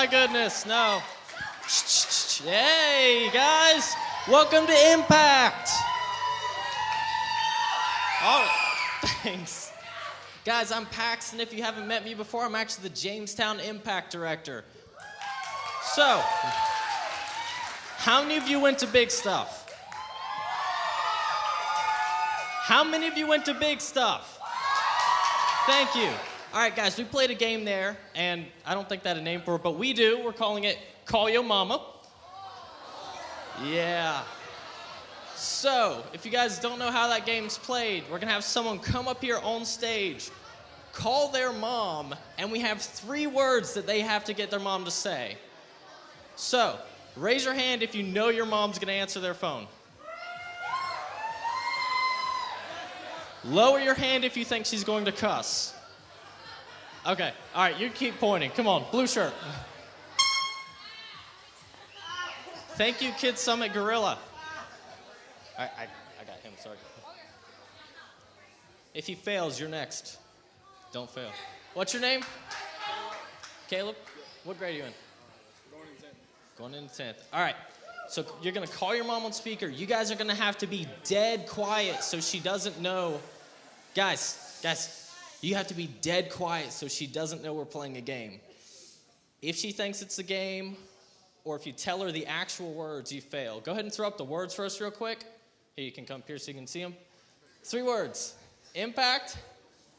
my goodness, no. Hey, guys, welcome to Impact. Oh, thanks. Guys, I'm Paxton. If you haven't met me before, I'm actually the Jamestown Impact Director. So, how many of you went to Big Stuff? How many of you went to Big Stuff? Thank you. All right, guys, we played a game there, and I don't think that had a name for it, but we do. We're calling it Call Yo Mama. Yeah. So, if you guys don't know how that game's played, we're going to have someone come up here on stage, call their mom, and we have 3 words that they have to get their mom to say. So, raise your hand if you know your mom's going to answer their phone. Lower your hand if you think she's going to cuss. Okay, all right, you keep pointing. Come on, blue shirt. Thank you, Kid Summit Gorilla. I got him, sorry. If he fails, you're next. Don't fail. What's your name? Caleb? What grade are you in? Going into 10th. All right, so you're gonna call your mom on speaker. You guys are gonna have to be dead quiet so she doesn't know. Guys, you have to be dead quiet so she doesn't know we're playing a game. If she thinks it's a game, or if you tell her the actual words, you fail. Go ahead and throw up the words for us real quick. Here, you can come up here so you can see them. 3 words: Impact,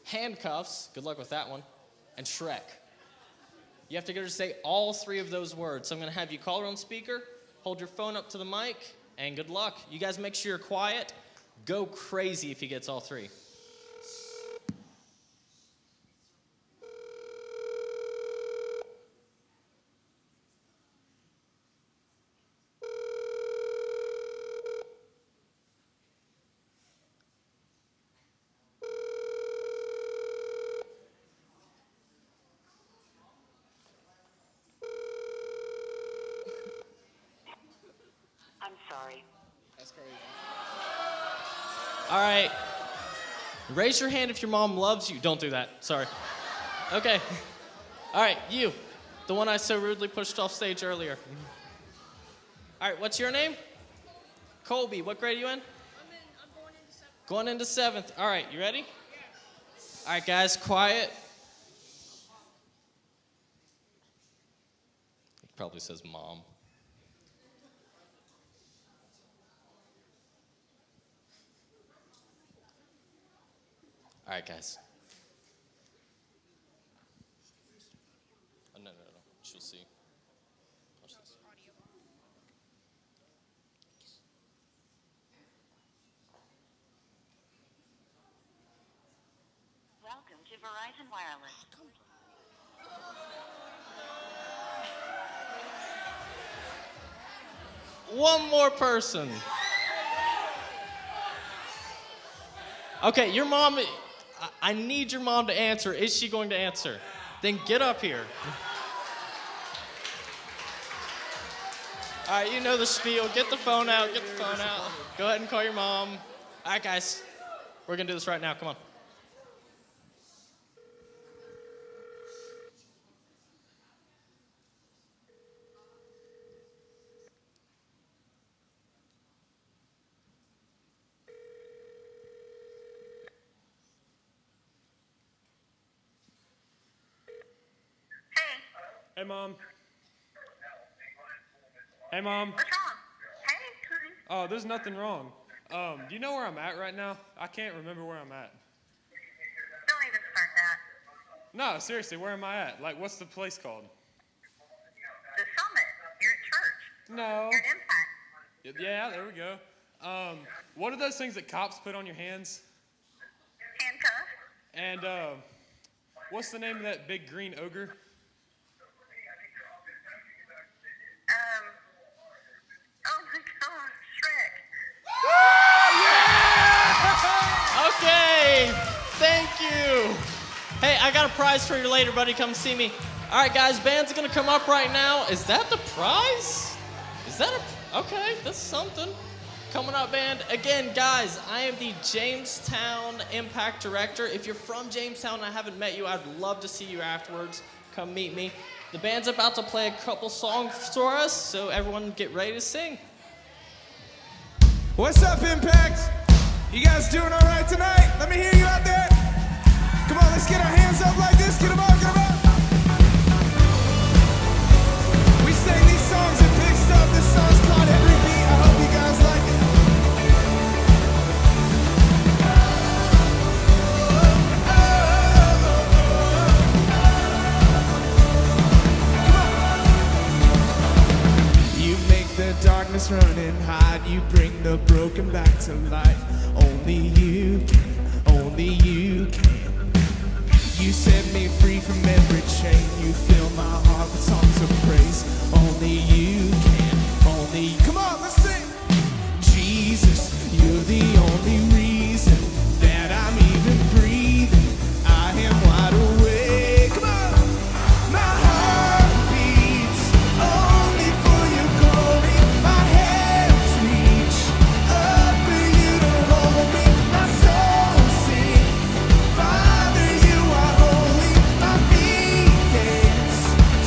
handcuffs, good luck with that one, and Shrek. You have to get her to say all 3 of those words. So I'm gonna have you call her on speaker, hold your phone up to the mic, and good luck. You guys make sure you're quiet. Go crazy if he gets all 3. I'm sorry. That's crazy. All right. Raise your hand if your mom loves you. Don't do that. Sorry. Okay. All right, you. The one I so rudely pushed off stage earlier. All right, what's your name? Colby. What grade are you in? I'm going into 7th. Going into 7th. All right, you ready? All right, guys, quiet. He probably says mom. All right, guys. Oh, no. She'll see. Watch this. Welcome to Verizon Wireless. One more person. Okay, your mom, I need your mom to answer. Is she going to answer? Then get up here. All right, you know the spiel. Get the phone out, Go ahead and call your mom. All right, guys, we're gonna do this right now, come on. Hey, Mom. Hey, Mom. What's wrong? Hey, honey. Oh, there's nothing wrong. Do you know where I'm at right now? I can't remember where I'm at. Don't even start that. No, seriously, where am I at? Like, what's the place called? The Summit. You're at church. No. You're at Impact. Yeah, there we go. What are those things that cops put on your hands? Handcuffs. And, what's the name of that big green ogre? Oh my God, Shrek. Okay, thank you. Hey, I got a prize for you later, buddy. Come see me. All right, guys, band's gonna come up right now. Is that the prize? Is that okay, that's something. Coming up, band. Again, guys, I am the Jamestown Impact Director. If you're from Jamestown and I haven't met you, I'd love to see you afterwards. come meet me. The band's about to play a couple songs for us, so everyone get ready to sing. What's up, Impact? You guys doing all right tonight? Let me hear you out there. Come on, let's get our hands up like this. Get them up, get them up. We sang these songs at Big Stuff. This song's called Every Beat. I hope you guys like it. You make the darkness run and hide. You bring the broken back to life. Only you can, only you can. You set me free from every chain. You fill my heart with songs of praise. Only you can, only. Come on, let's sing. Jesus, you're the only reason that I'm even breathing. I am wide awake. Come on. My heart beats only for your glory. My hands reach up for you to hold me. My soul sings, Father, you are holy. My feet dance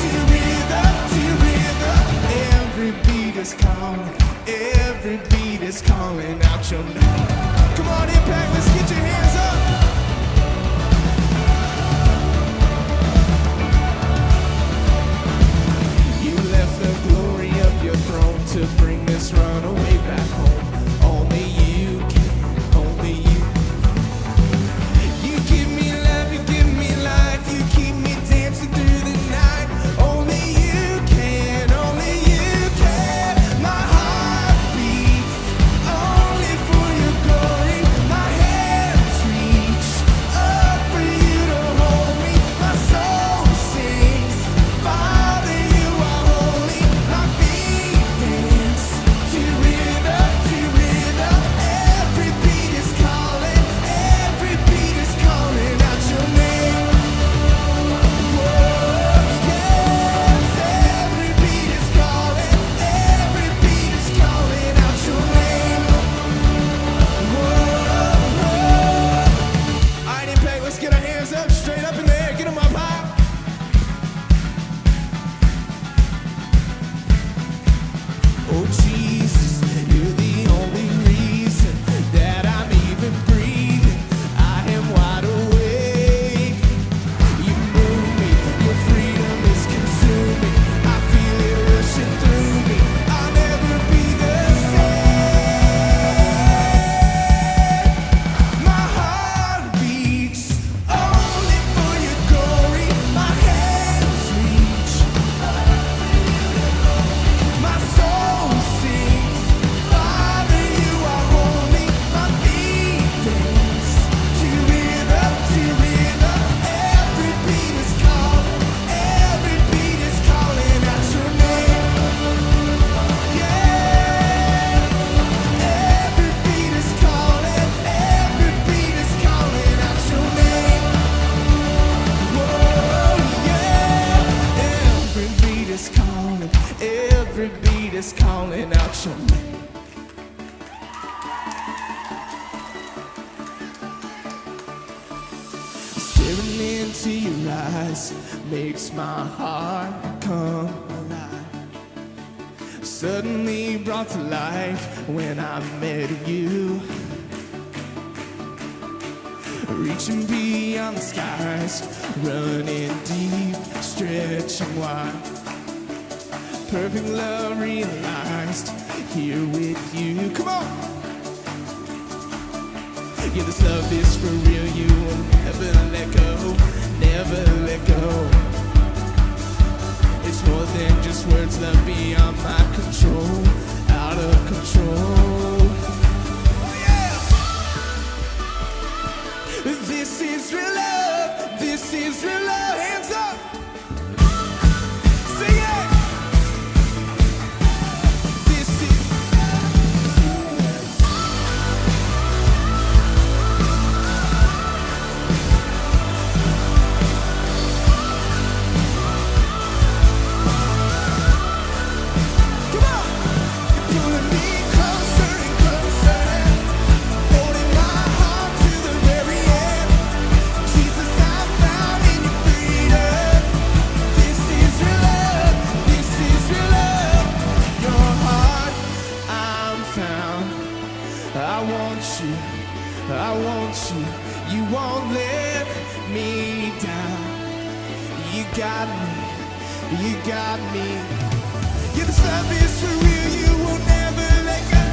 to rhythm, to rhythm. Every beat is calling, every beat is calling out your name. Come on, Impact, let's get your hands up. You left the glory of your throne to bring this runaway back home. Only you can, only you. You give me love, you give me life, you keep me dancing through the night. Only you can, only you can. My heart beats only for your glory. My hands reach up for you to hold me. My soul sings, Father, you are holy. My feet dance to rhythm, to rhythm. Every beat is calling, every beat is calling out your name. Whoa, yes, every beat is calling, every beat is calling out your name. Whoa. All right, Impact, let's get our hands up, straight up in the air, get them up high. Oh Jesus, you're the only reason that I'm even breathing. I am wide awake. You move me, your freedom is consuming. I feel it rushing through me. I'll never be the same. My heart beats only for your glory. My hands reach. My soul sings, Father, you are holy. My feet dance to rhythm, to rhythm. Every beat is calling, every beat is calling out your name. Yeah, every beat is calling, every beat is calling out your name. Whoa, yeah, every beat is calling, every beat is calling out your name. Staring into your eyes makes my heart come alive. Suddenly brought to life when I met you. Reaching beyond the skies, running deep, stretching wide. Perfect love realized here with you. Come on! Yeah, this love is for real. You will never let go, never let go. It's more than just words, love beyond my control, out of control. Oh yeah! This is real love, this is real love. Hands up! Sing it! This is come on! You got me, you got me. Yeah, this love is for real, you will never let go,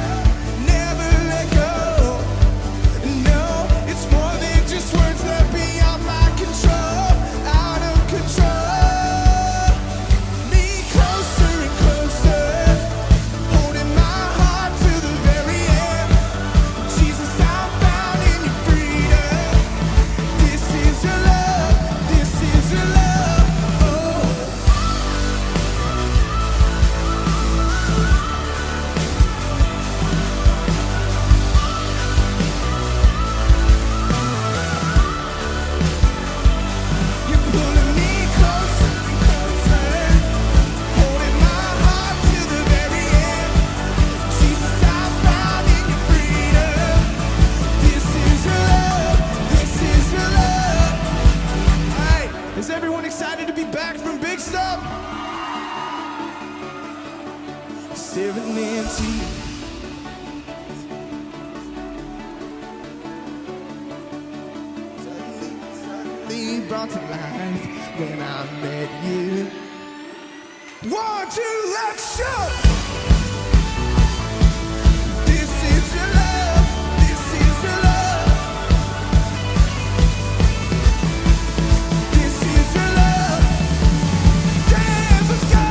never let go. No, it's more than just words that are beyond my control, out of control. Me closer and closer, holding my heart to the very end. Jesus, I'm found in your freedom. This is your love, this is your love. Oh. You're pulling me closer and closer, holding my heart to the very end. Jesus, I'm found in your freedom. This is your love, this is your love. Alright, is everyone excited to be back from Big Stuff? 7 suddenly brought to life when I met you. 1, 2, let's show! This is your love, this is your love. This is your love. Dance, let's go!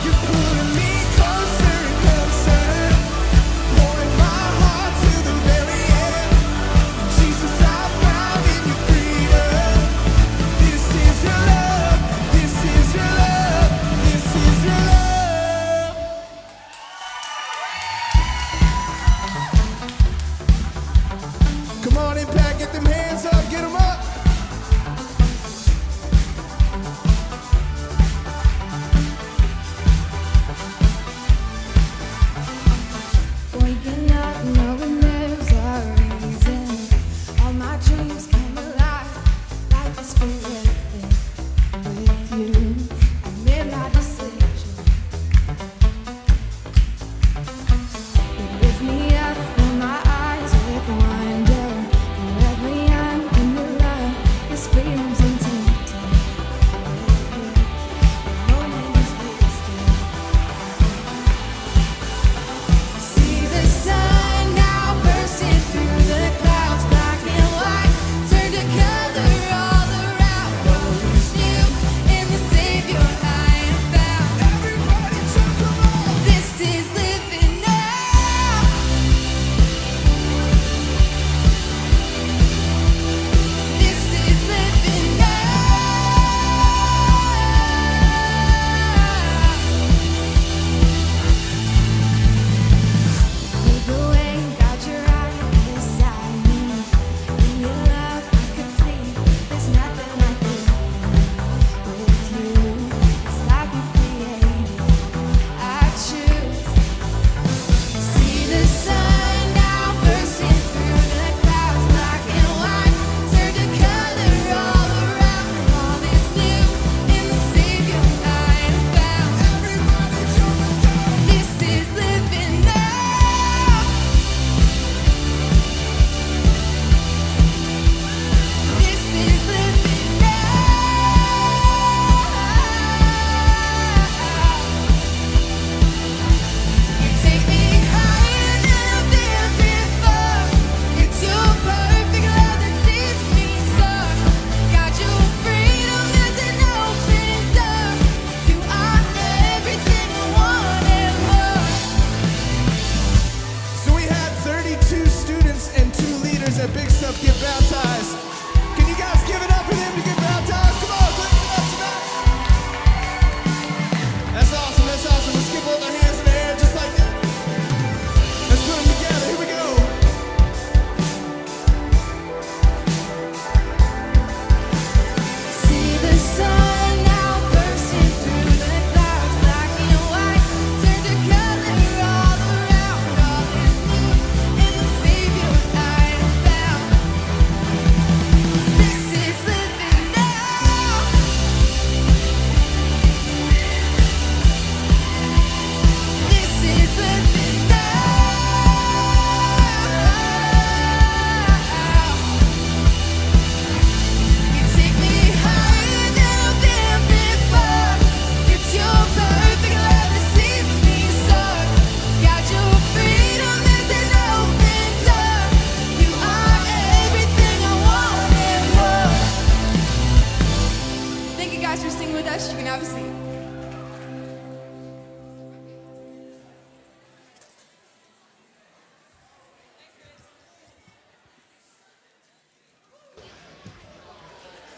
You're pulling me closer and closer,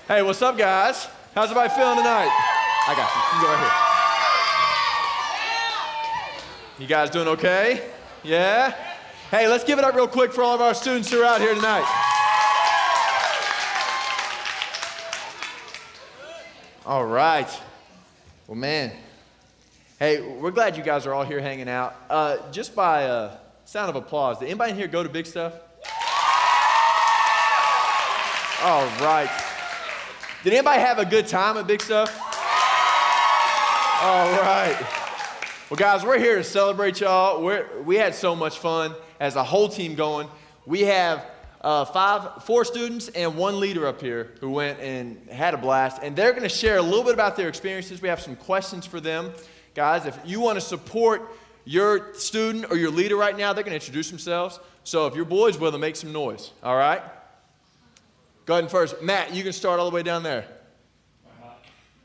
Hey, what's up, guys? How's everybody feeling tonight? I got you. You can go right here. You guys doing okay? Yeah? Hey, let's give it up real quick for all of our students who are out here tonight. All right. Well, man. Hey, we're glad you guys are all here hanging out. Just by sound of applause, did anybody in here go to Big Stuff? All right. Did anybody have a good time at Big Stuff? All right. Well, guys, we're here to celebrate y'all. We had so much fun as a whole team going. We have 4 students and 1 leader up here who went and had a blast, and they're going to share a little bit about their experiences. We have some questions for them. Guys, if you want to support your student or your leader right now, they're going to introduce themselves. So if your boys will, then make some noise, all right? Go ahead and first. Matt, you can start all the way down there.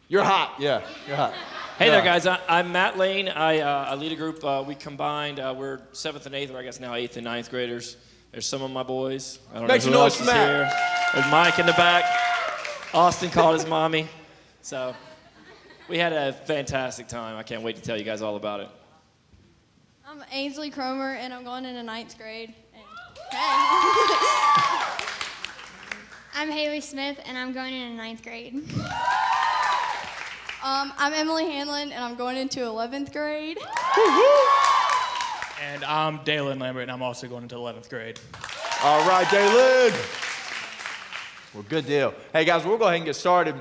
You're hot. Yeah, you're hot. Hey there, guys. I'm Matt Lane. I lead a group. We combined. We're 7th and 8th, or I guess now 8th and 9th graders. There's some of my boys. I don't Make know some who noise else for is Matt. here. There's Mike in the back. Austin called his mommy. So we had a fantastic time. I can't wait to tell you guys all about it. I'm Ainsley Cromer, and I'm going into 9th grade. And, hey. I'm Haley Smith, and I'm going into 9th grade. I'm Emily Hanlon, and I'm going into 11th grade. And I'm Dalen Lambert, and I'm also going into 11th grade. All right, Dalen. Well, good deal. Hey, guys, we'll go ahead and get started.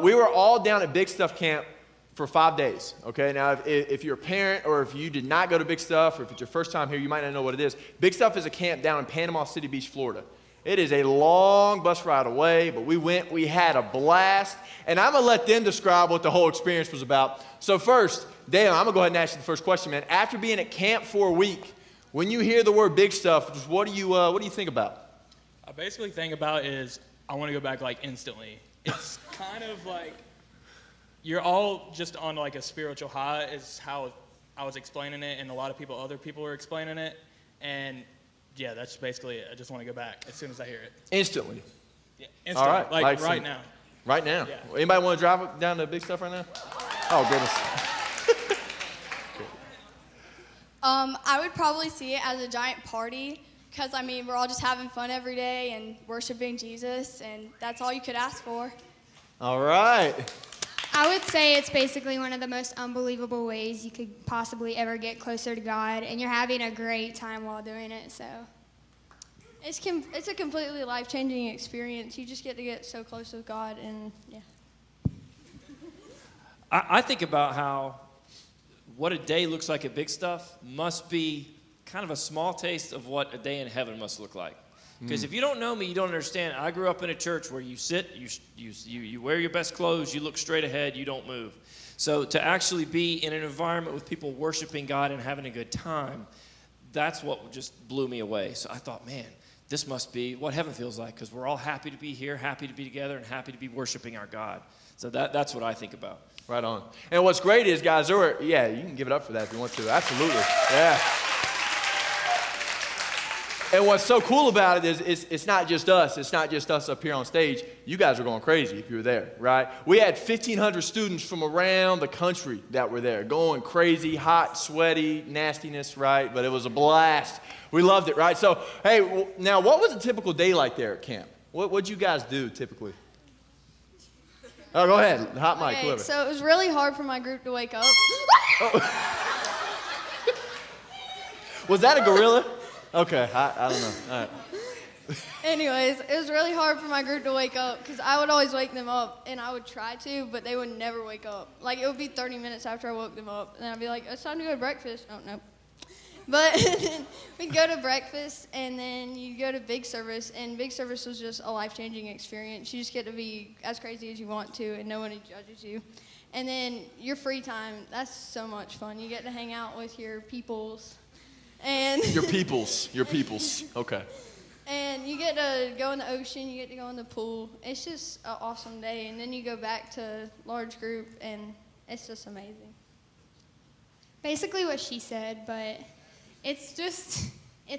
We were all down at Big Stuff Camp for 5 days, okay? Now, if you're a parent or if you did not go to Big Stuff or if it's your first time here, you might not know what it is. Big Stuff is a camp down in Panama City Beach, Florida. It is a long bus ride away, but we went, we had a blast, and I'm going to let them describe what the whole experience was about. So first, Dale, I'm going to go ahead and ask you the first question, man. After being at camp for a week, when you hear the word Big Stuff, just what do you think about? I basically think about is I want to go back like instantly. It's kind of like you're all just on like a spiritual high is how I was explaining it, and a lot of other people were explaining it, and yeah, that's basically it. I just want to go back as soon as I hear it. Instantly. Yeah, instantly. All right. Like right now. Right now? Yeah. Anybody want to drive down to Big Stuff right now? Oh, goodness. I would probably see it as a giant party, because, I mean, we're all just having fun every day and worshiping Jesus, and that's all you could ask for. All right. I would say it's basically one of the most unbelievable ways you could possibly ever get closer to God, and you're having a great time while doing it, so. It's a completely life-changing experience. You just get to get so close with God, and yeah. I think about how what a day looks like at Big Stuff must be kind of a small taste of what a day in heaven must look like. Because if you don't know me, you don't understand. I grew up in a church where you sit, you wear your best clothes, you look straight ahead, you don't move. So to actually be in an environment with people worshiping God and having a good time, that's what just blew me away. So I thought, man, this must be what heaven feels like, because we're all happy to be here, happy to be together, and happy to be worshiping our God. So that's what I think about. Right on. And what's great is, guys, you can give it up for that if you want to. Absolutely. Yeah. And what's so cool about it is it's not just us. It's not just us up here on stage. You guys are going crazy if you were there, right? We had 1,500 students from around the country that were there, going crazy, hot, sweaty, nastiness, right? But it was a blast. We loved it, right? So, hey, now what was a typical day like there at camp? What'd you guys do typically? Oh, go ahead. Hot mic, Okay, whoever. so it was really hard for my group to wake up. Was that a gorilla? Okay, I don't know. All right. Anyways, it was really hard for my group to wake up, because I would always wake them up, and I would try to, but they would never wake up. Like, it would be 30 minutes after I woke them up, and I'd be like, it's time to go to breakfast. Oh, no. But we'd go to breakfast, and then you go to Big Service, and Big Service was just a life-changing experience. You just get to be as crazy as you want to, and no one judges you. And then your free time, that's so much fun. You get to hang out with your peoples. And Your peoples. Okay. And you get to go in the ocean, you get to go in the pool. It's just an awesome day. And then you go back to large group, and it's just amazing. Basically what she said, but it's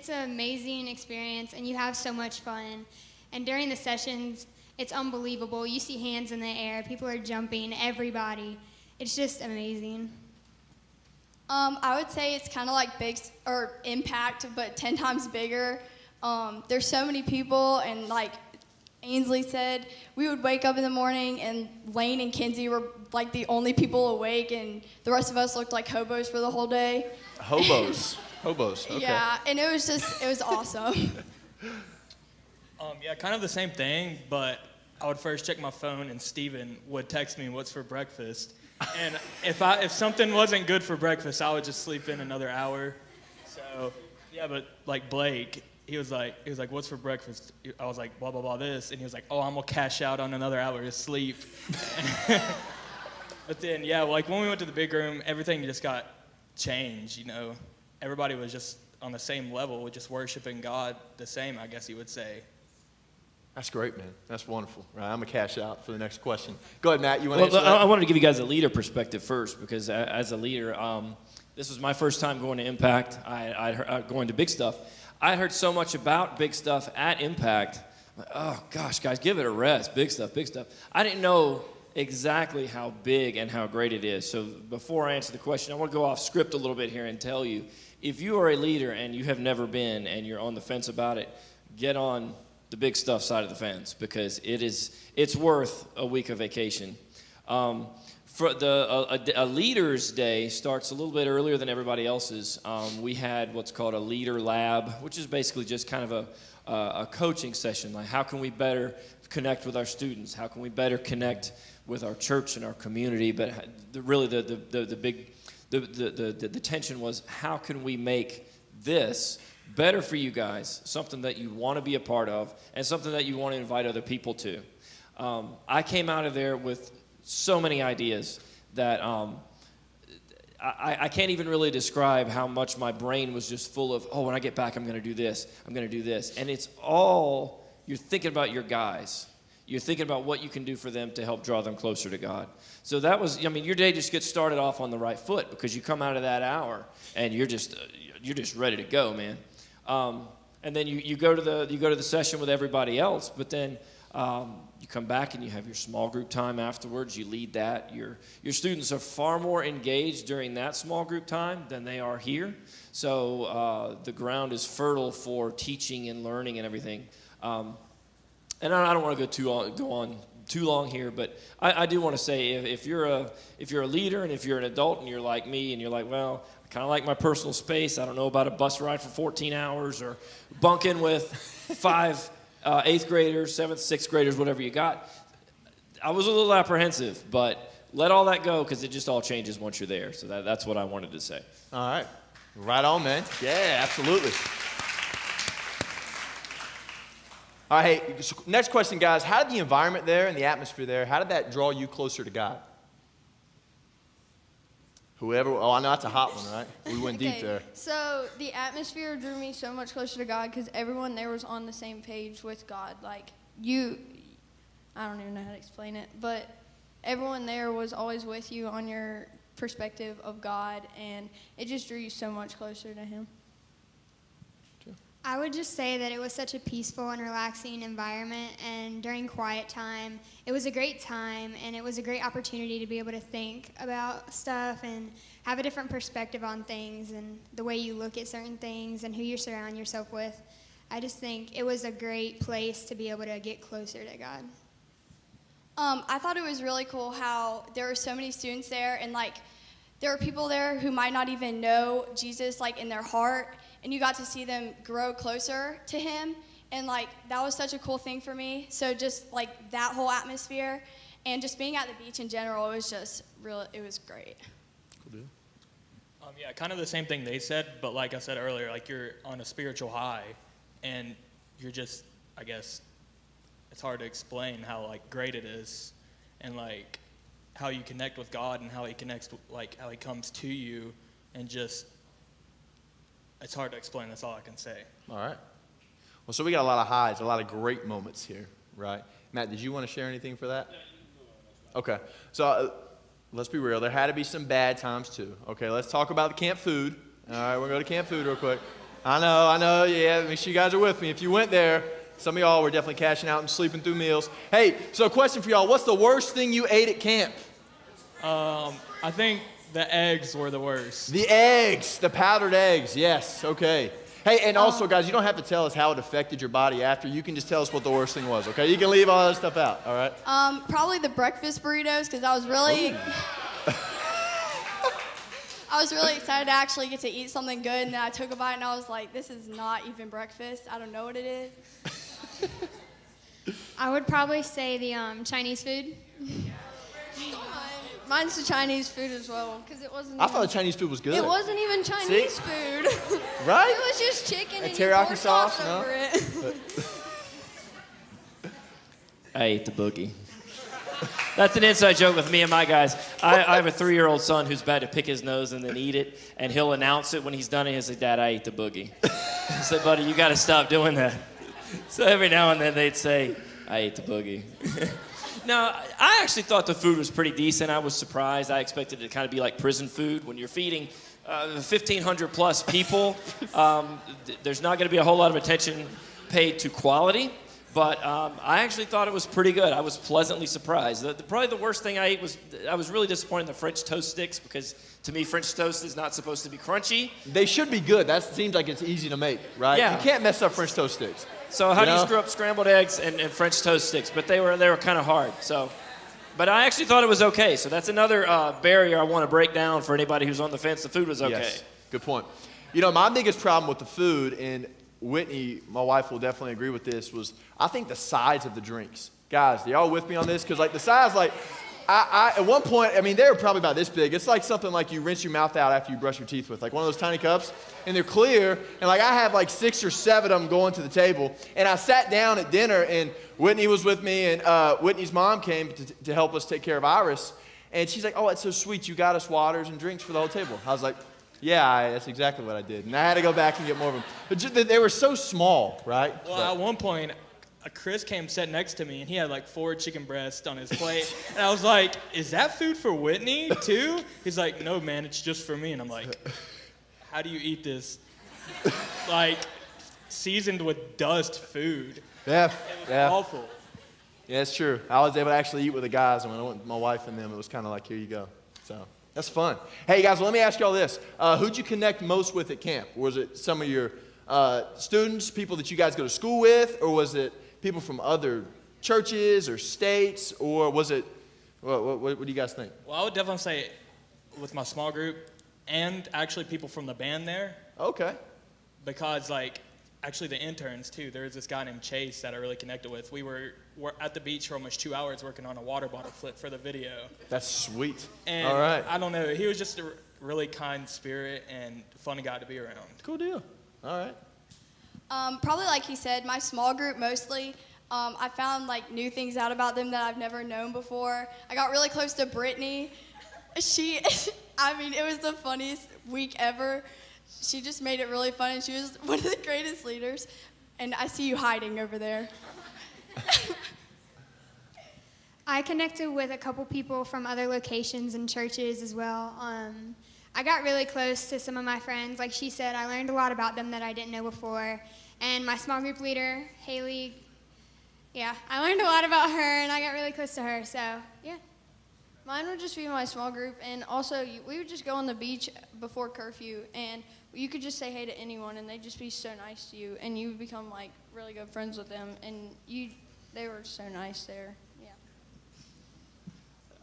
an amazing experience, and you have so much fun. And during the sessions, It's unbelievable. You see hands in the air. People are jumping, everybody. It's just amazing. I would say it's kind of like Impact, but 10 times bigger. There's so many people, and like Ainsley said, we would wake up in the morning, and Lane and Kinsey were like the only people awake, and the rest of us looked like hobos for the whole day. Hobos. Okay. Yeah, and it was awesome. Yeah, kind of the same thing, but I would first check my phone, and Steven would text me what's for breakfast. And if something wasn't good for breakfast, I would just sleep in another hour. So yeah, but like Blake, he was like, what's for breakfast? I was like, blah blah blah this, and he was like, oh, I'm gonna cash out on another hour of sleep. But then yeah, like when we went to the big room, everything just got changed. You know, everybody was just on the same level, just worshiping God the same, I guess you would say. That's great, man. That's wonderful. Right, I'm going to cash out for the next question. Go ahead, Matt. You want to Well, answer that? I wanted to give you guys a leader perspective first, because as a leader, this was my first time going to Impact. Going to Big Stuff. I heard so much about Big Stuff at Impact. I'm like, oh gosh, guys, give it a rest. Big Stuff, Big Stuff. I didn't know exactly how big and how great it is. So before I answer the question, I want to go off script a little bit here and tell you, if you are a leader and you have never been and you're on the fence about it, get on the Big Stuff side of the fence, because it's worth a week of vacation. For a leader's day starts a little bit earlier than everybody else's. We had what's called a leader lab, which is basically just kind of a coaching session. Like, how can we better connect with our students? How can we better connect with our church and our community? But really the tension was, how can we make this better for you guys, something that you want to be a part of, and something that you want to invite other people to. I came out of there with so many ideas that I can't even really describe how much my brain was just full of, oh, when I get back, I'm going to do this, I'm going to do this. And it's all, you're thinking about your guys. You're thinking about what you can do for them to help draw them closer to God. So that was, I mean, your day just gets started off on the right foot, because you come out of that hour and you're just ready to go, man. And then you go to the session with everybody else, but then you come back and you have your small group time afterwards. You lead that. Your students are far more engaged during that small group time than they are here. So the ground is fertile for teaching and learning and everything. And I don't want to go on too long here, but I do want to say, if you're a leader and if you're an adult and you're like me and you're like, well, I kind of like my personal space. I don't know about a bus ride for 14 hours or bunking with 5 8th graders, 7th, 6th graders, whatever you got. I was a little apprehensive, but let all that go, because it just all changes once you're there. So that's what I wanted to say. All right. Right on, man. Yeah, absolutely. All right, hey, so next question, guys. How did the environment there and the atmosphere there, how did that draw you closer to God? Whoever, oh, I know that's a hot one, right? We went deep there. So the atmosphere drew me so much closer to God, because everyone there was on the same page with God. Like, I don't even know how to explain it, but everyone there was always with you on your perspective of God, and it just drew you so much closer to Him. I would just say that it was such a peaceful and relaxing environment, and during quiet time, it was a great time, and it was a great opportunity to be able to think about stuff and have a different perspective on things and the way you look at certain things and who you surround yourself with. I just think it was a great place to be able to get closer to God. I thought it was really cool how there were so many students there, and like there were people there who might not even know Jesus like in their heart, and you got to see them grow closer to Him, and like that was such a cool thing for me. So just like that whole atmosphere and just being at the beach in general, it was just it was great. Cool deal. Yeah, kind of the same thing they said, but like I said earlier, like you're on a spiritual high, and you're just, I guess, it's hard to explain how like great it is, and like how you connect with God and how He connects, like how He comes to you, and just, it's hard to explain. That's all I can say. All right. Well, so we got a lot of highs, a lot of great moments here, right? Matt, did you want to share anything for that? Okay. So let's be real. There had to be some bad times too. Okay, let's talk about the camp food. All right, we're going to go to camp food real quick. I know. Yeah, make sure you guys are with me. If you went there, Some of y'all were definitely cashing out and sleeping through meals. Hey, so question for y'all. What's the worst thing you ate at camp? I think the eggs were the worst. The eggs, the powdered eggs. Yes, okay. Hey, and also, guys, you don't have to tell us how it affected your body after. You can just tell us what the worst thing was, okay? You can leave all that stuff out, all right? Probably the breakfast burritos, because I was really, I was really excited to actually get to eat something good, and then I took a bite and I was like, this is not even breakfast. I don't know what it is. I would probably say the Chinese food. Mine's the Chinese food as well, because it wasn't. I thought the Chinese food was good. It wasn't even Chinese food. Right? It was just chicken and you teriyaki pour sauce, sauce no? over it. I ate the boogie. That's an inside joke with me and my guys. I have a 3-year-old son who's bad to pick his nose and then eat it, and he'll announce it when he's done it. He'll say, Dad, I ate the boogie. I said, buddy, you got to stop doing that. So every now and then they'd say, I ate the boogie. Now, I actually thought the food was pretty decent. I was surprised. I expected it to kind of be like prison food. When you're feeding 1,500 plus people, there's not going to be a whole lot of attention paid to quality. But I actually thought it was pretty good. I was pleasantly surprised. Probably the worst thing I ate was, I was really disappointed in the French toast sticks, because to me, French toast is not supposed to be crunchy. They should be good. That seems like it's easy to make, right? Yeah. You can't mess up French toast sticks. So how do you know? screw up scrambled eggs and French toast sticks? But they were kind of hard. So, but I actually thought it was okay. So that's another barrier I want to break down for anybody who's on the fence. The food was okay. Yes, good point. You know, my biggest problem with the food, and Whitney, my wife, will definitely agree with this, was I think the size of the drinks. Guys, are y'all with me on this? Because like the size, like I at one point, I mean, they were probably about this big. It's like something like you rinse your mouth out after you brush your teeth with, like one of those tiny cups, and they're clear. And like I have like 6 or 7 of them going to the table. And I sat down at dinner, and Whitney was with me, and Whitney's mom came to help us take care of Iris. And she's like, oh, that's so sweet. You got us waters and drinks for the whole table. I was like, yeah, that's exactly what I did. And I had to go back and get more of them. But they were so small, right? Well, at one point, Chris came sit next to me, and he had like 4 chicken breasts on his plate. And I was like, is that food for Whitney too? He's like, no, man, it's just for me. And I'm like, how do you eat this, like, seasoned with dust food? Yeah, It was awful. Yeah, it's true. I was able to actually eat with the guys, and when I went with my wife and them, it was kind of like, here you go. So that's fun. Hey, guys, well, let me ask y'all this. Who'd you connect most with at camp? Was it some of your students, people that you guys go to school with, or was it people from other churches or states, or was it, what do you guys think? Well, I would definitely say with my small group, and actually people from the band there, Okay. because like actually the interns too. There was this guy named Chase that I really connected with. We were at the beach for almost 2 hours working on a water bottle flip for the video. That's sweet. And All right. I don't know, he was just a really kind spirit and funny guy to be around. Cool deal. All right. Probably like he said, my small group mostly. I found like new things out about them that I've never known before. I got really close to Brittany. I mean, it was the funniest week ever. She just made it really fun, and she was one of the greatest leaders. And I see you hiding over there. I connected with a couple people from other locations and churches as well. I got really close to some of my friends. Like she said, I learned a lot about them that I didn't know before. And my small group leader, Haley, yeah, I learned a lot about her, and I got really close to her. So, yeah. Mine would just be my small group, and also we would just go on the beach before curfew, and you could just say hey to anyone, and they'd just be so nice to you, and you would become like really good friends with them, and they were so nice there.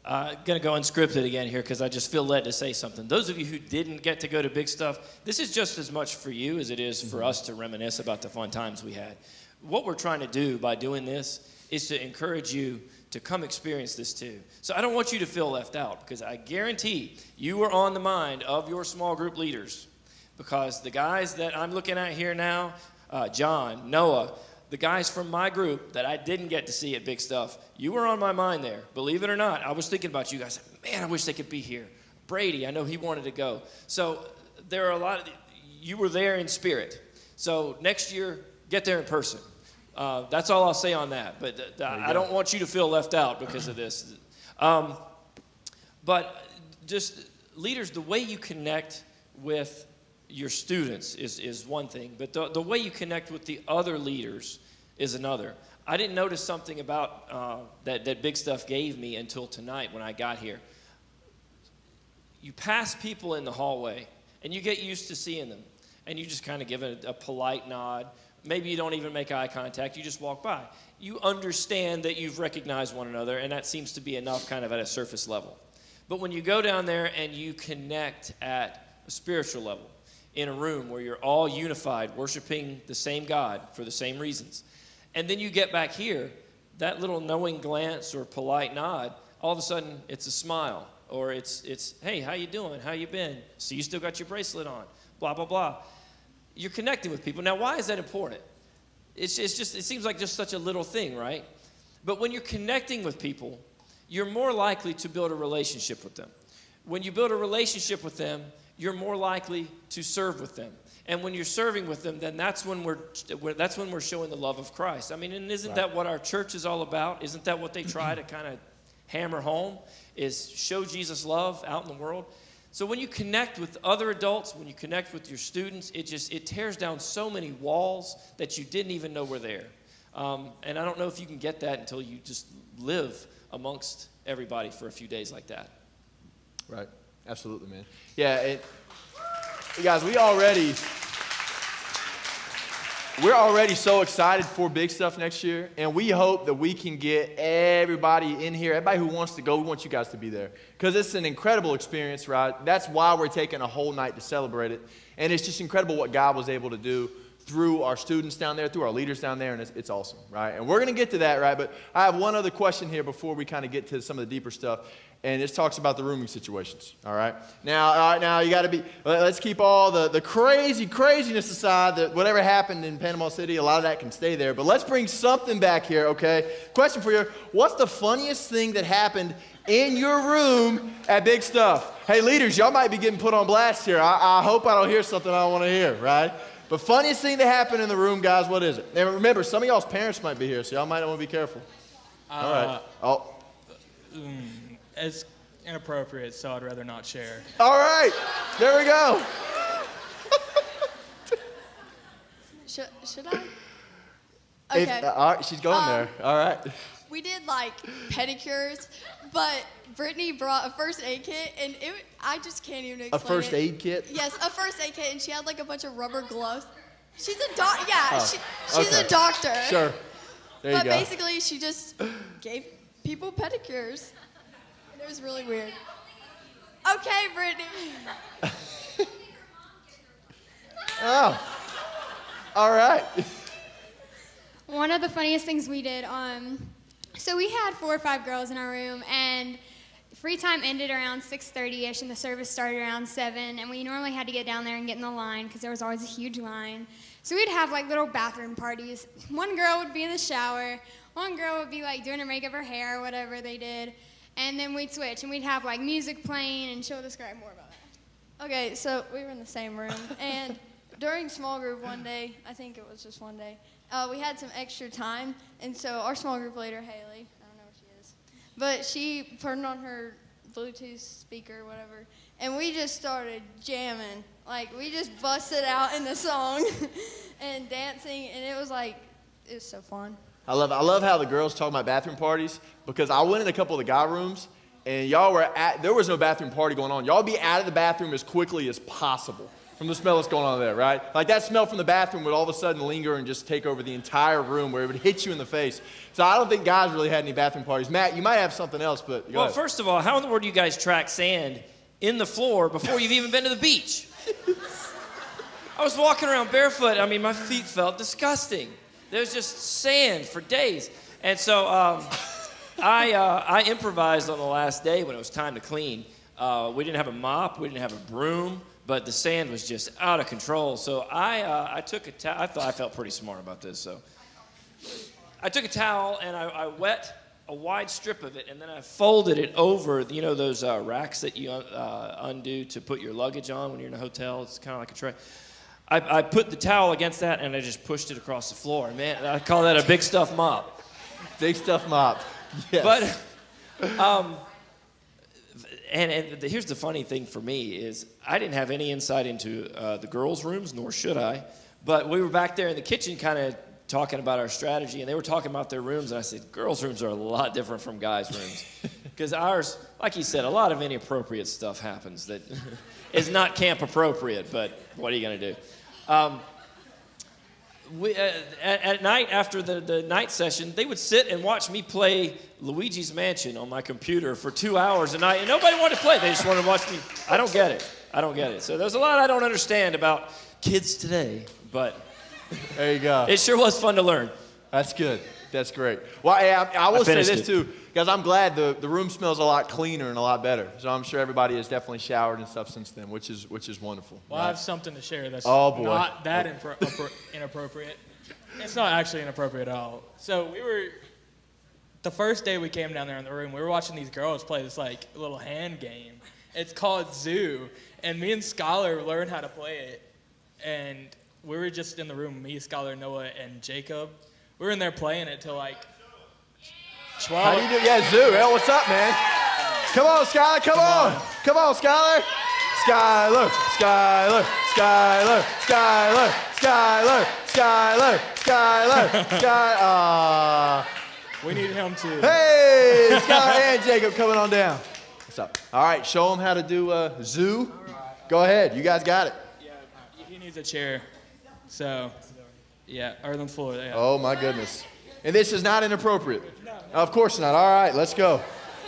Going to go unscripted again here because I just feel led to say something. Those of you who didn't get to go to Big Stuff, this is just as much for you as it is for us to reminisce about the fun times we had. What we're trying to do by doing this is to encourage you to come experience this too. So I don't want you to feel left out, because I guarantee you are on the mind of your small group leaders, because the guys that I'm looking at here now, John, Noah, the guys from my group that I didn't get to see at Big Stuff, you were on my mind there. Believe it or not, I was thinking about you guys. Man, I wish they could be here. Brady, I know he wanted to go. So there are a lot of, you were there in spirit. So next year, get there in person. That's all I'll say on that. But I don't want you to feel left out because of this. But just leaders, the way you connect with your students is one thing, but the way you connect with the other leaders is another. I didn't notice something about that Big Stuff gave me until tonight when I got here. You pass people in the hallway, and you get used to seeing them, and you just kind of give it a polite nod. Maybe you don't even make eye contact. You just walk by. You understand that you've recognized one another, and that seems to be enough kind of at a surface level. But when you go down there and you connect at a spiritual level, in a room where you're all unified, worshiping the same God for the same reasons, and then you get back here, that little knowing glance or polite nod, all of a sudden it's a smile, or it's hey, how you doing? How you been? So you still got your bracelet on, blah, blah, blah. You're connecting with people. Now, why is that important? It's just, it seems like just such a little thing, right? But when you're connecting with people, you're more likely to build a relationship with them. When you build a relationship with them, you're more likely to serve with them. And when you're serving with them, then that's when we're showing the love of Christ. I mean, and isn't that what our church is all about? Isn't that what they try to kind of hammer home, is show Jesus' love out in the world? So when you connect with other adults, when you connect with your students, it tears down so many walls that you didn't even know were there. And I don't know if you can get that until you just live amongst everybody for a few days like that. Right. Absolutely, man. Yeah, guys, we're already so excited for Big Stuff next year, and we hope that we can get everybody in here, everybody who wants to go. We want you guys to be there because it's an incredible experience, right? That's why we're taking a whole night to celebrate it, and it's just incredible what God was able to do through our students down there, through our leaders down there, and it's awesome, right? And we're going to get to that, right? But I have one other question here before we kind of get to some of the deeper stuff, and this talks about the rooming situations, all right? Now you got to be, let's keep all the craziness aside, that whatever happened in Panama City, a lot of that can stay there, but let's bring something back here, okay? Question for you, what's the funniest thing that happened in your room at Big Stuff? Hey, leaders, y'all might be getting put on blast here. I hope I don't hear something I don't want to hear, right? But funniest thing that happened in the room, guys, what is it? And remember, some of y'all's parents might be here, so y'all might want to be careful. All right. It's inappropriate, so I'd rather not share. All right. There we go. Should I? Okay. All right, she's going there. All right. We did like pedicures, but Brittany brought a first aid kit, and I just can't even explain A first it. aid kit? Yes, a first aid kit, and she had like a bunch of rubber gloves. She's a doctor. Yeah, she's okay. a doctor. Sure. There you But go. basically, she just gave people pedicures. And it was really weird. Okay, Brittany. Oh. All right. One of the funniest things we did, so we had 4 or 5 girls in our room, and free time ended around 6:30ish, and the service started around 7, and we normally had to get down there and get in the line because there was always a huge line. So we'd have like little bathroom parties. One girl would be in the shower, one girl would be like doing her makeup, her hair, whatever they did, and then we'd switch, and we'd have like music playing, and she'll describe more about that. Okay, so we were in the same room, and during small group one day, I think it was just one day, we had some extra time, and so our small group leader, Haley, I don't know what she is, but she turned on her Bluetooth speaker or whatever, and we just started jamming. Like, we just busted out in the song and dancing, and it was so fun. I love how the girls talk about bathroom parties, because I went in a couple of the guy rooms, and there was no bathroom party going on. Y'all be out of the bathroom as quickly as possible from the smell that's going on there, right? Like that smell from the bathroom would all of a sudden linger and just take over the entire room where it would hit you in the face. So I don't think guys really had any bathroom parties. Matt, you might have something else, but go Well, ahead. first of all, how in the world do you guys track sand in the floor before you've even been to the beach? I was walking around barefoot. I mean, my feet felt disgusting. There was just sand for days. And so I improvised on the last day when it was time to clean. We didn't have a mop. We didn't have a broom. But the sand was just out of control. So I took a towel. I felt pretty smart about this. So I took a towel and I wet a wide strip of it, and then I folded it over, those racks that you undo to put your luggage on when you're in a hotel. It's kind of like a tray. I put the towel against that, and I just pushed it across the floor. Man, I call that a Big Stuff mop. Big Stuff mop. Yes. But and here's the funny thing for me is I didn't have any insight into the girls' rooms, nor should I. But we were back there in the kitchen kind of talking about our strategy, and they were talking about their rooms, and I said, girls' rooms are a lot different from guys' rooms. Because ours, like you said, a lot of inappropriate stuff happens that is not camp appropriate, but what are you going to do? At night, after the night session, they would sit and watch me play Luigi's Mansion on my computer for 2 hours a night, and nobody wanted to play. They just wanted to watch me. I don't get it. So there's a lot I don't understand about kids today, but There you go. it sure was fun to learn. That's good. That's great. Well, hey, I will say finished this it. too, guys. I'm glad the room smells a lot cleaner and a lot better. So I'm sure everybody has definitely showered and stuff since then, which is wonderful. Well, I have something to share that's Oh, boy. not that inappropriate. It's not actually inappropriate at all. So the first day we came down there in the room, we were watching these girls play this like little hand game. It's called Zoo, and me and Skylar learned how to play it. And we were just in the room, me, Skylar, Noah, and Jacob. We were in there playing it till like 12. How do you do? Yeah, Zoo. Hey, what's up, man? Come on, Skylar. Come on. Come on, Skylar. Skylar. Skylar. Skylar. Skylar. Skylar. Skylar. Skylar. Skylar. We need him too. Hey, Skylar and Jacob coming on down. What's up? All right, show them how to do Zoo. Go ahead. You guys got it. Yeah, he needs a chair. So, yeah, earthen floor. Yeah. Oh, my goodness. And this is not inappropriate. Of course not. All right, let's go.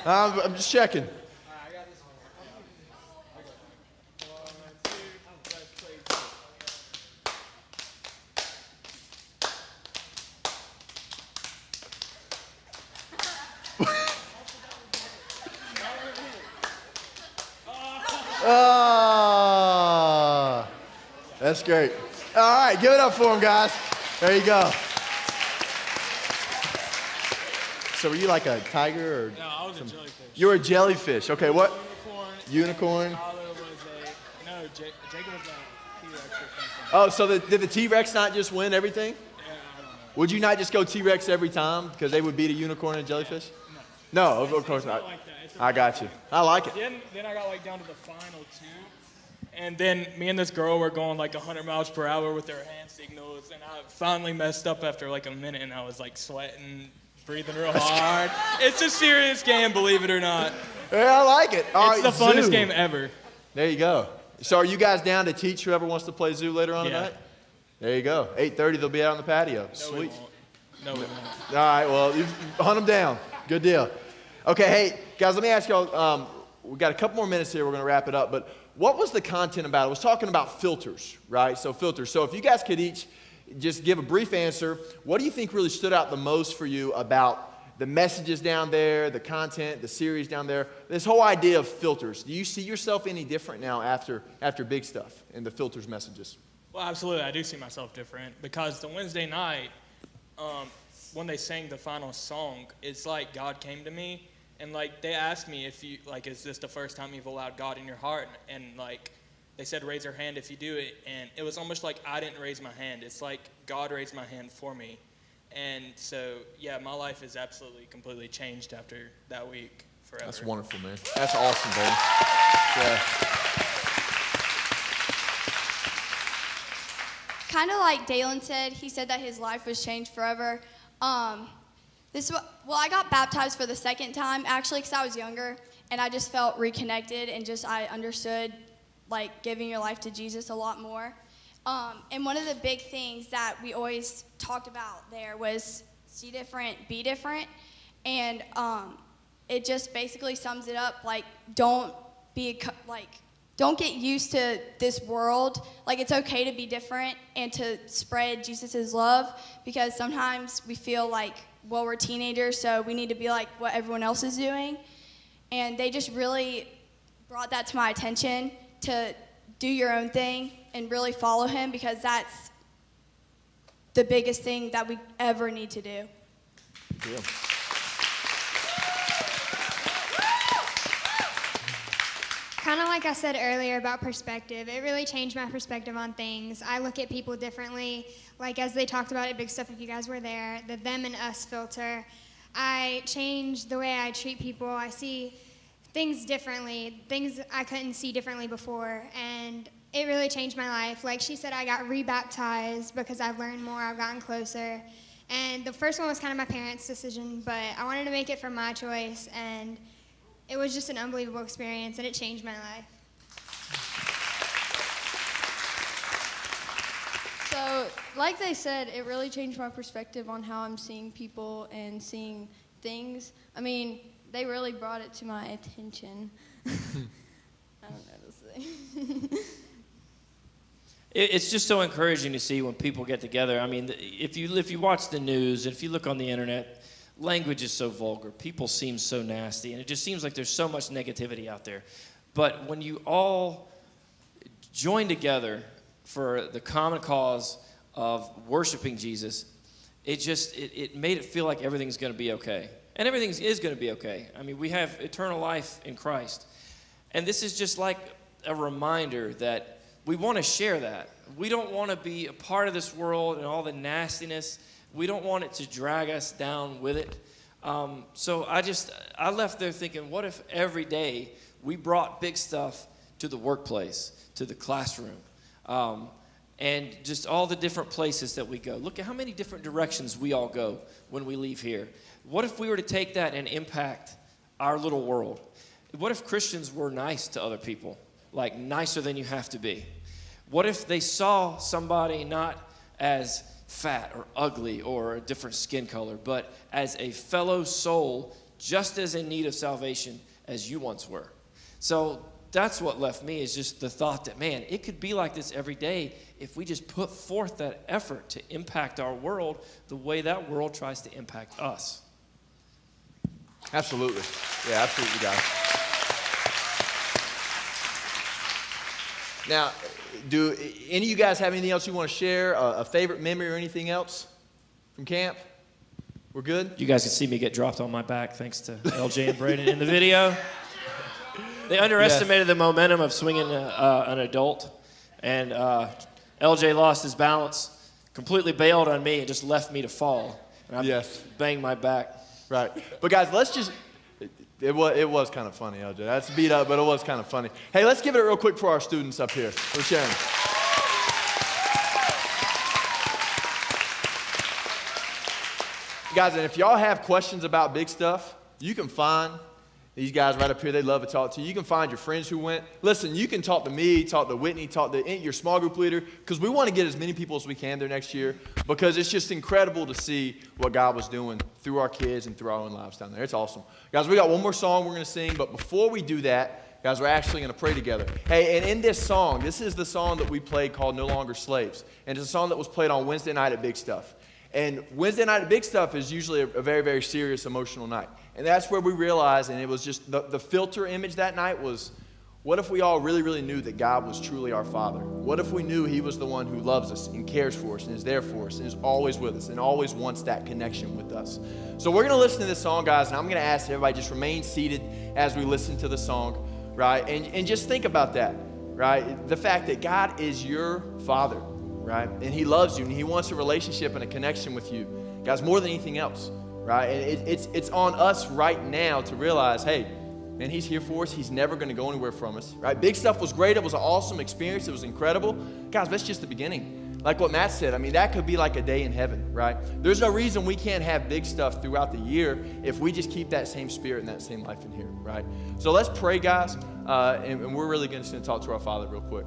I'm just checking. Oh, that's great. All right, give it up for him, guys. There you go. So were you like a tiger or? No, I was a jellyfish. You were a jellyfish. Okay, what? Unicorn. Tyler was Jacob was a T-Rex or something. Oh, so did the T-Rex not just win everything? Yeah, I don't know. Would you not just go T-Rex every time because they would beat a unicorn and a jellyfish? No, of course not. Like that. It's I got you. I like it. Then I got like down to the final two, and then me and this girl were going like 100 miles per hour with our hand signals, and I finally messed up after like a minute, and I was like sweating, breathing real hard. It's a serious game, believe it or not. Yeah, I like it. All It's right, the funnest Zoo. game ever. There you go. So are you guys down to teach whoever wants to play Zoo later on Yeah. tonight? There you go. 8:30, they'll be out on the patio. No, Sweet. we won't. No, we won't. All right, well, you hunt them down. Good deal. Okay, hey, guys, let me ask y'all, we've got a couple more minutes here. We're going to wrap it up. But what was the content about? I was talking about filters, right? So filters. So if you guys could each just give a brief answer, what do you think really stood out the most for you about the messages down there, the content, the series down there, this whole idea of filters? Do you see yourself any different now after Big Stuff and the filters messages? Well, absolutely, I do see myself different because the Wednesday night, when they sang the final song, it's like God came to me. And, like, they asked me if you, like, is this the first time you've allowed God in your heart? And, like, they said, raise your hand if you do it. And it was almost like I didn't raise my hand. It's like God raised my hand for me. And so, yeah, my life is absolutely, completely changed after that week forever. That's wonderful, man. That's awesome, baby. Yeah. Kind of like Dalen said, he said that his life was changed forever. I got baptized for the second time, actually, because I was younger, and I just felt reconnected, and I understood, like, giving your life to Jesus a lot more. And one of the big things that we always talked about there was see different, be different, and it just basically sums it up, like, don't get used to this world. Like, it's okay to be different and to spread Jesus' love, because sometimes we feel like, well, we're teenagers, so we need to be like what everyone else is doing. And they just really brought that to my attention, to do your own thing and really follow him, because that's the biggest thing that we ever need to do. Cool. Kind of like I said earlier about perspective, it really changed my perspective on things. I look at people differently, like as they talked about at Big Stuff, if you guys were there, the them and us filter. I changed the way I treat people. I see things differently, things I couldn't see differently before, and it really changed my life. Like she said, I got rebaptized because I've learned more, I've gotten closer. And the first one was kind of my parents' decision, but I wanted to make it for my choice, and it was just an unbelievable experience, and it changed my life. So, like they said, it really changed my perspective on how I'm seeing people and seeing things. I mean, they really brought it to my attention. I don't know what to say. It's just so encouraging to see when people get together. I mean, if you watch the news, if you look on the internet, language is so vulgar. People seem so nasty, and it just seems like there's so much negativity out there. But when you all join together for the common cause of worshiping Jesus, it made it feel like everything's going to be okay. And everything is going to be okay. I mean, we have eternal life in Christ. And this is just like a reminder that we want to share that. We don't want to be a part of this world and all the nastiness. We don't want it to drag us down with it. So I left there thinking, what if every day we brought big stuff to the workplace, to the classroom, and just all the different places that we go. Look at how many different directions we all go when we leave here. What if we were to take that and impact our little world? What if Christians were nice to other people, like nicer than you have to be? What if they saw somebody not as fat or ugly or a different skin color, but as a fellow soul just as in need of salvation as you once were? So that's what left me, is just the thought that, man, it could be like this every day if we just put forth that effort to impact our world the way that world tries to impact us. Absolutely. Yeah, absolutely, guys. Now, do any of you guys have anything else you want to share? A favorite memory or anything else from camp? We're good? You guys can see me get dropped on my back thanks to LJ and Braden in the video. They underestimated the momentum of swinging an adult, and LJ lost his balance, completely bailed on me, and just left me to fall. And I banged my back. Right. But guys, let's just, it was kind of funny, LJ. That's beat up, but it was kind of funny. Hey, let's give it real quick for our students up here. We're sharing. Guys, and if y'all have questions about big stuff, you can find these guys right up here. They love to talk to you. You can find your friends who went. Listen, you can talk to me, talk to Whitney, talk to your small group leader, because we want to get as many people as we can there next year, because it's just incredible to see what God was doing through our kids and through our own lives down there. It's awesome. Guys, we got one more song we're going to sing, but before we do that, guys, we're actually going to pray together. Hey, and in this song, this is the song that we played called No Longer Slaves, and it's a song that was played on Wednesday night at Big Stuff. And Wednesday night at Big Stuff is usually a very, very serious, emotional night. And that's where we realized, and it was just the filter image that night was, what if we all really, really knew that God was truly our Father? What if we knew He was the one who loves us and cares for us and is there for us and is always with us and always wants that connection with us? So we're going to listen to this song, guys, and I'm going to ask everybody just remain seated as we listen to the song, right? And just think about that, right? The fact that God is your Father, right? And He loves you, and He wants a relationship and a connection with you, guys, more than anything else, right? And it's on us right now to realize, hey, man, He's here for us. He's never going to go anywhere from us, right? Big Stuff was great. It was an awesome experience. It was incredible. Guys, that's just the beginning. Like what Matt said, I mean, that could be like a day in heaven, right? There's no reason we can't have big stuff throughout the year if we just keep that same spirit and that same life in here, right? So let's pray, guys, and we're really going to talk to our Father real quick.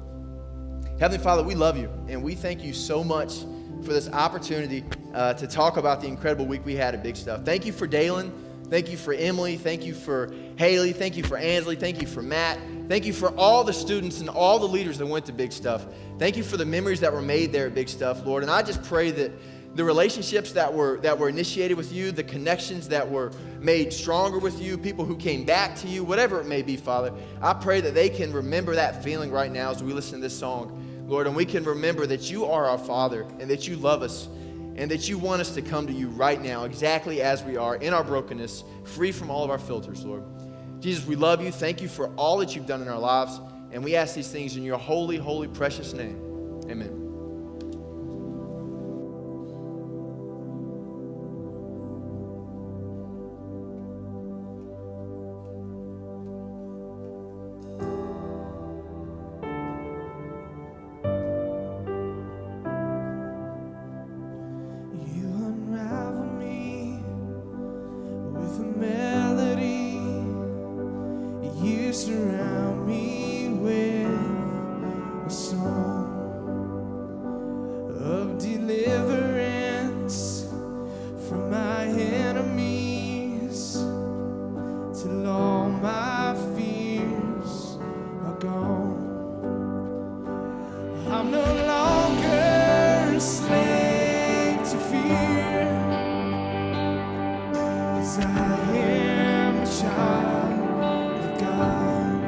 Heavenly Father, we love you, and we thank you so much for this opportunity to talk about the incredible week we had at Big Stuff. Thank you for Dalen. Thank you for Emily. Thank you for Haley. Thank you for Ansley. Thank you for Matt. Thank you for all the students and all the leaders that went to Big Stuff. Thank you for the memories that were made there at Big Stuff, Lord. And I just pray that the relationships that were initiated with you, the connections that were made stronger with you, people who came back to you, whatever it may be, Father, I pray that they can remember that feeling right now as we listen to this song, Lord, and we can remember that you are our Father and that you love us and that you want us to come to you right now exactly as we are in our brokenness, free from all of our filters, Lord. Jesus, we love you. Thank you for all that you've done in our lives, and we ask these things in your holy, holy, precious name. Amen. deliverance from my enemies till all my fears are gone. I'm no longer a slave to fear, 'cause I am a child of God.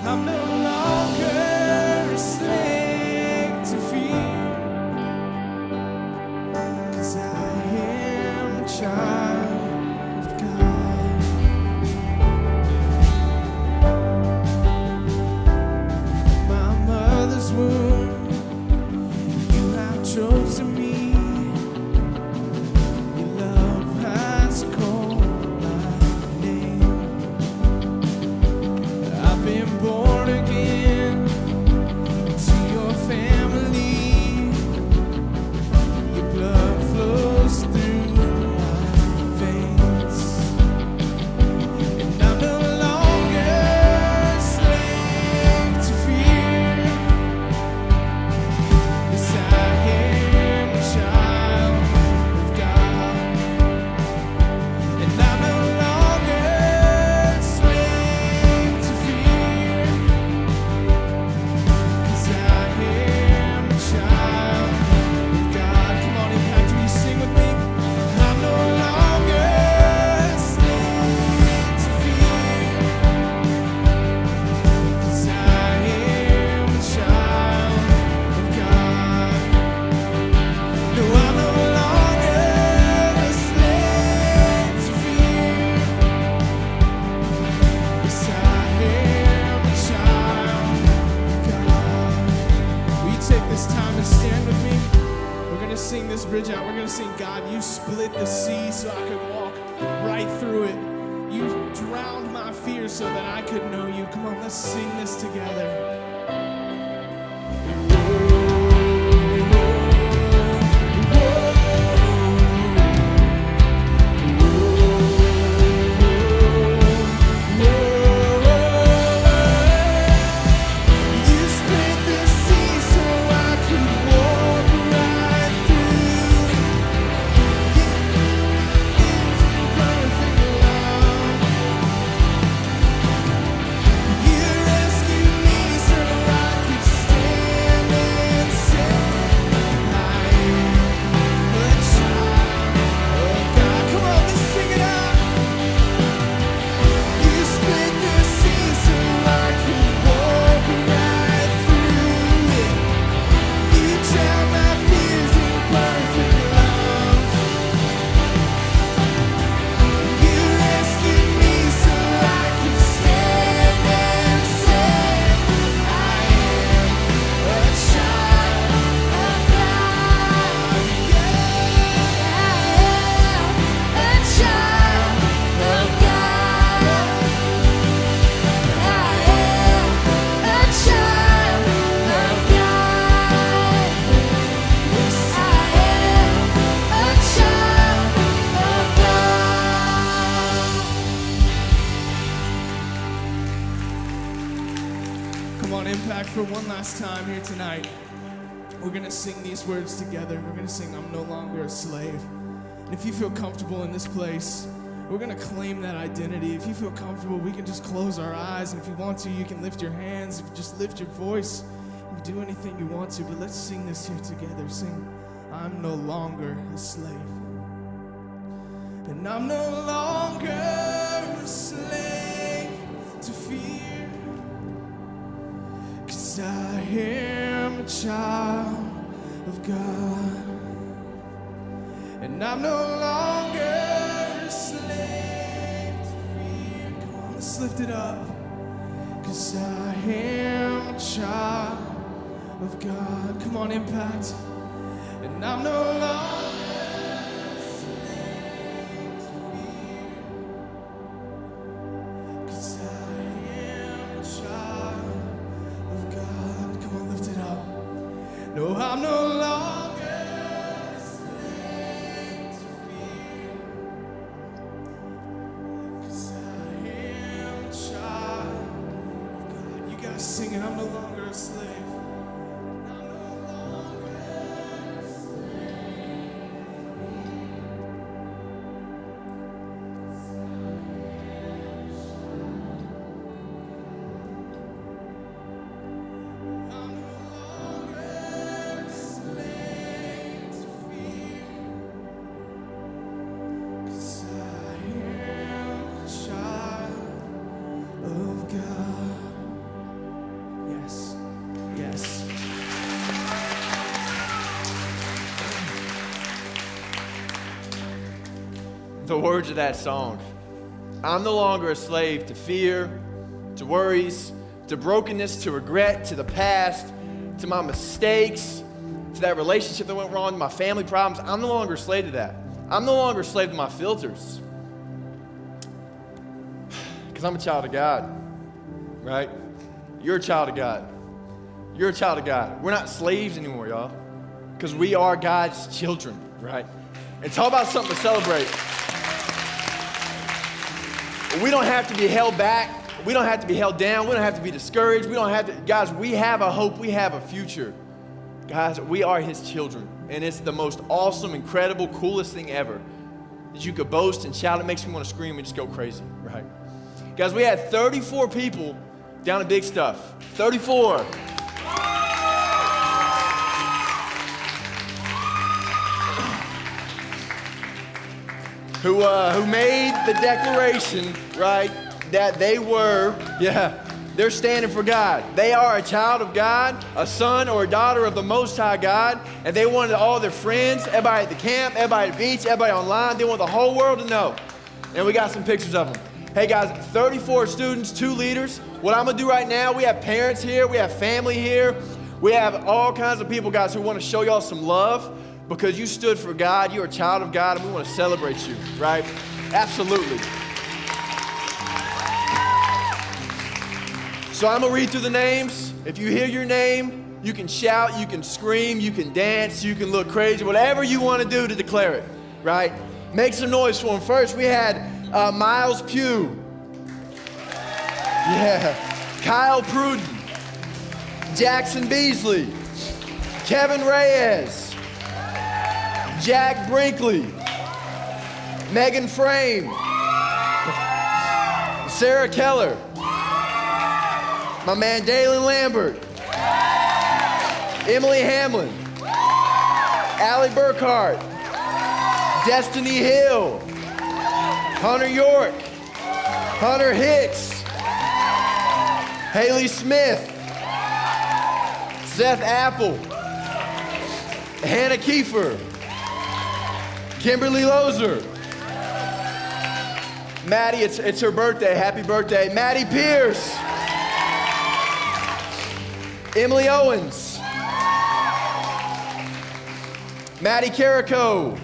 I'm no longer a slave to fear, 'cause I am a child of God. My mother's womb, you have chosen me. Your love has called my name. I've been born again to your family. Your blood flows through my veins, and I'm no longer a slave to fear, 'cause I am a child of God, and I'm no longer a slave to fear, 'cause I am a child of God. Come on, Impact, will you sing with me? I'm no longer a slave to fear, 'cause I am a child of God. No, I'm no longer a slave to fear, 'cause I am a child of God. Will you take this time and stand with me? We're gonna sing this bridge out. We're gonna sing, God, you split the sea so I could walk right through it. You drowned my fears so that I could know you. Come on, let's sing this together. You split the sea so I could walk right through. Perfect love. You rescued me so I could stand and say, I am a child of God. Come on, let's sing it out. You split the sea so I could walk right through it. You drowned my fears in perfect love. You rescued me so I could stand and say, I am a child of God. Yeah, I am a child of God. I am a child of God. Yes, I am a child of God. Come on, Impact, for one last time here tonight. We're gonna sing these words together. We're gonna sing, I'm no longer a slave. And if you feel comfortable in this place, we're gonna claim that identity. If you feel comfortable, we can just close our eyes. And if you want to, you can lift your hands. If you just lift your voice, you can do anything you want to. But let's sing this here together. Sing, I'm no longer a slave. And I'm no longer a slave to fear, 'cause I am a child of God. And I'm no longer a slave to fear. Come on, let's lift it up. 'Cause I am a child of God. Come on, Impact. And I'm no longer a slave to fear, 'cause I am a child of God. Come on, lift it up. No, I'm no longer a slave to fear, 'cause I am a child of God. You guys sing it. I'm no longer a slave. And I'm no longer the words of that song. I'm no longer a slave to fear, to worries, to brokenness, to regret, to the past, to my mistakes, to that relationship that went wrong, to my family problems. I'm no longer a slave to that. I'm no longer a slave to my filters. Because I'm a child of God, right? You're a child of God. You're a child of God. We're not slaves anymore, y'all. Because we are God's children, right? And talk about something to celebrate. We don't have to be held back. We don't have to be held down. We don't have to be discouraged. We don't have to, guys, we have a hope. We have a future. Guys, we are his children. And it's the most awesome, incredible, coolest thing ever. That you could boast and shout. It makes me want to scream and just go crazy, right? Guys, we had 34 people down at Big Stuff. 34. Who made the declaration, right, that they were, they're standing for God. They are a child of God, a son or a daughter of the Most High God, and they wanted all their friends, everybody at the camp, everybody at the beach, everybody online, they want the whole world to know. And we got some pictures of them. Hey guys, 34 students, 2 leaders. What I'm gonna do right now, we have parents here, we have family here, we have all kinds of people, guys, who want to show y'all some love. Because you stood for God, you're a child of God, and we want to celebrate you, right? Absolutely. So I'm going to read through the names. If you hear your name, you can shout, you can scream, you can dance, you can look crazy, whatever you want to do to declare it, right? Make some noise for them. First, we had Miles Pugh. Yeah. Kyle Pruden. Jackson Beasley. Kevin Reyes. Jack Brinkley, Megan Frame, Sarah Keller, my man Dalen Lambert, Emily Hamlin, Allie Burkhart, Destiny Hill, Hunter York, Hunter Hicks, Haley Smith, Seth Apple, Hannah Kiefer, Kimberly Lozer. Maddie, it's her birthday. Happy birthday. Maddie Pierce. Emily Owens. Maddie Carrico.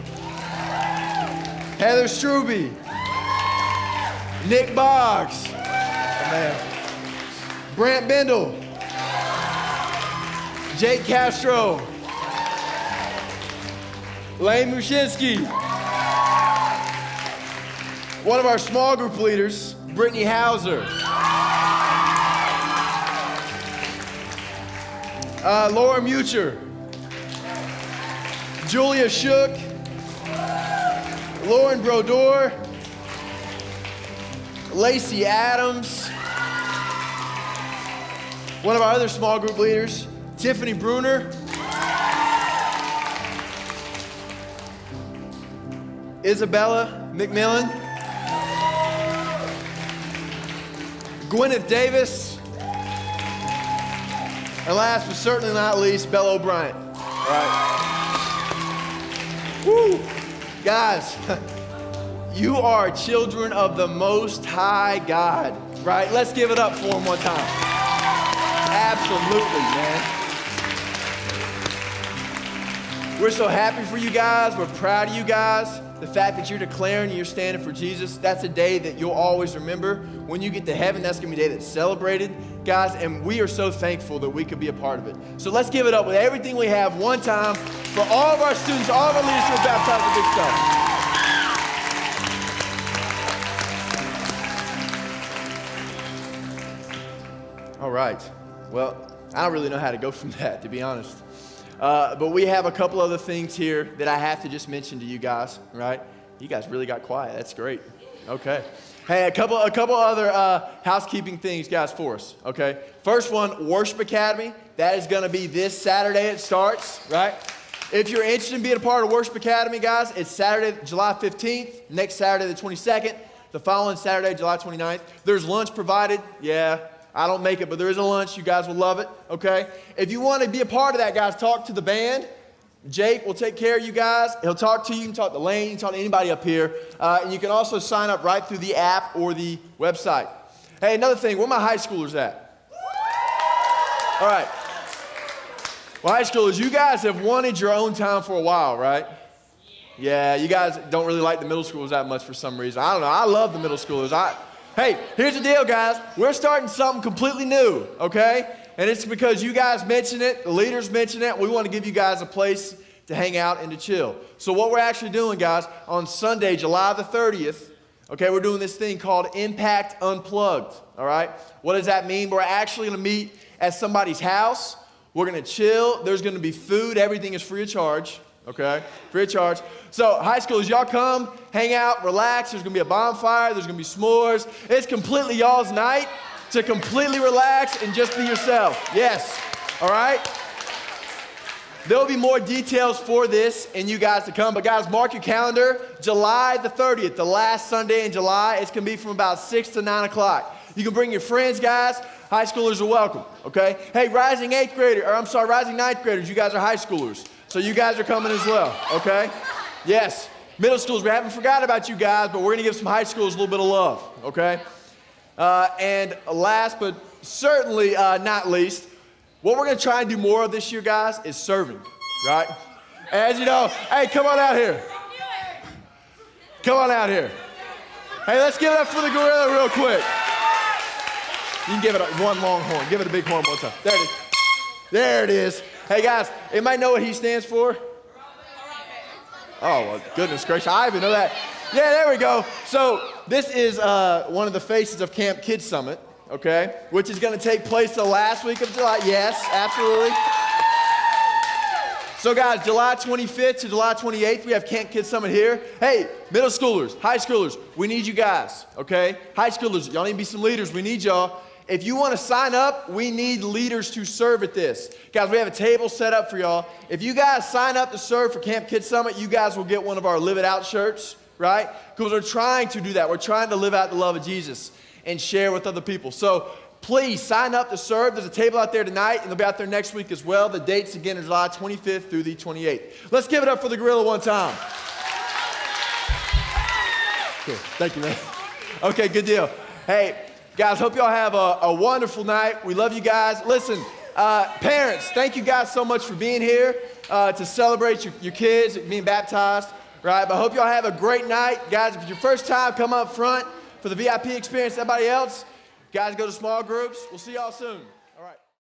Heather Struby. Nick Boggs. Oh, man. Brant Bindle. Jake Castro. Lane Mushinsky. One of our small group leaders, Brittany Hauser. Laura Mucher. Julia Shook. Lauren Brodeur. Lacey Adams. One of our other small group leaders, Tiffany Bruner. Isabella McMillan, Gwyneth Davis, and last but certainly not least, Bella O'Brien. All right. Woo! Guys, you are children of the Most High God, right? Let's give it up for them one time. Absolutely, man. We're so happy for you guys. We're proud of you guys. The fact that you're declaring and you're standing for Jesus, that's a day that you'll always remember. When you get to heaven, that's going to be a day that's celebrated, guys, and we are so thankful that we could be a part of it. So let's give it up with everything we have one time for all of our students, all of our leaders who are baptized with Big Stuff. All right. Well, I don't really know how to go from that, to be honest. But we have a couple other things here that I have to just mention to you guys, right? You guys really got quiet. That's great. Okay. Hey, a couple other housekeeping things, guys, for us, okay? First one, Worship Academy. That is going to be this Saturday it starts, right? If you're interested in being a part of Worship Academy, guys, it's Saturday, July 15th, next Saturday the 22nd, the following Saturday, July 29th. There's lunch provided. Yeah. I don't make it, but there is a lunch. You guys will love it, okay? If you want to be a part of that, guys, talk to the band. Jake will take care of you guys. He'll talk to you. You can talk to Lane. You can talk to anybody up here. And you can also sign up right through the app or the website. Hey, another thing, where my high schoolers at? All right. Well, high schoolers, you guys have wanted your own time for a while, right? Yeah, you guys don't really like the middle schoolers that much for some reason. I don't know. I love the middle schoolers. Hey, here's the deal, guys. We're starting something completely new, okay? And it's because you guys mentioned it, the leaders mentioned it. We want to give you guys a place to hang out and to chill. So what we're actually doing, guys, on Sunday, July the 30th, okay, we're doing this thing called Impact Unplugged, all right? What does that mean? We're actually going to meet at somebody's house. We're going to chill. There's going to be food. Everything is free of charge, okay? Free of charge. So high schoolers, y'all come, hang out, relax. There's going to be a bonfire. There's going to be s'mores. It's completely y'all's night to completely relax and just be yourself. Yes, all right? There'll be more details for this and you guys to come. But guys, mark your calendar. July the 30th, the last Sunday in July. It's going to be from about 6 to 9 o'clock. You can bring your friends, guys. High schoolers are welcome, okay? Hey, rising ninth graders, you guys are high schoolers. So you guys are coming as well, okay? Yes, middle schools, we haven't forgot about you guys, but we're gonna give some high schools a little bit of love, okay? And last but certainly not least, what we're gonna try and do more of this year, guys, is serving, right? As you know, hey, come on out here. Come on out here. Hey, let's give it up for the gorilla real quick. You can give it one long horn. Give it a big horn one time. There it is. There it is. Hey, guys, anybody know what he stands for? Oh, well, goodness gracious. I even know that. Yeah, there we go. So this is one of the faces of Camp Kids Summit, okay, which is going to take place the last week of July. Yes, absolutely. So, guys, July 25th to July 28th, we have Camp Kids Summit here. Hey, middle schoolers, high schoolers, we need you guys, okay? High schoolers, y'all need to be some leaders. We need y'all. If you want to sign up, we need leaders to serve at this. Guys, we have a table set up for y'all. If you guys sign up to serve for Camp Kids Summit, you guys will get one of our Live It Out shirts, right? Because we're trying to do that. We're trying to live out the love of Jesus and share with other people. So please sign up to serve. There's a table out there tonight, and they'll be out there next week as well. The dates, again, are July 25th through the 28th. Let's give it up for the gorilla one time. Cool. Thank you, man. Okay, good deal. Hey, guys, hope y'all have a wonderful night. We love you guys. Listen, parents, thank you guys so much for being here to celebrate your kids being baptized, right? But I hope y'all have a great night. Guys, if it's your first time, come up front for the VIP experience. Everybody else, guys, go to small groups. We'll see y'all soon.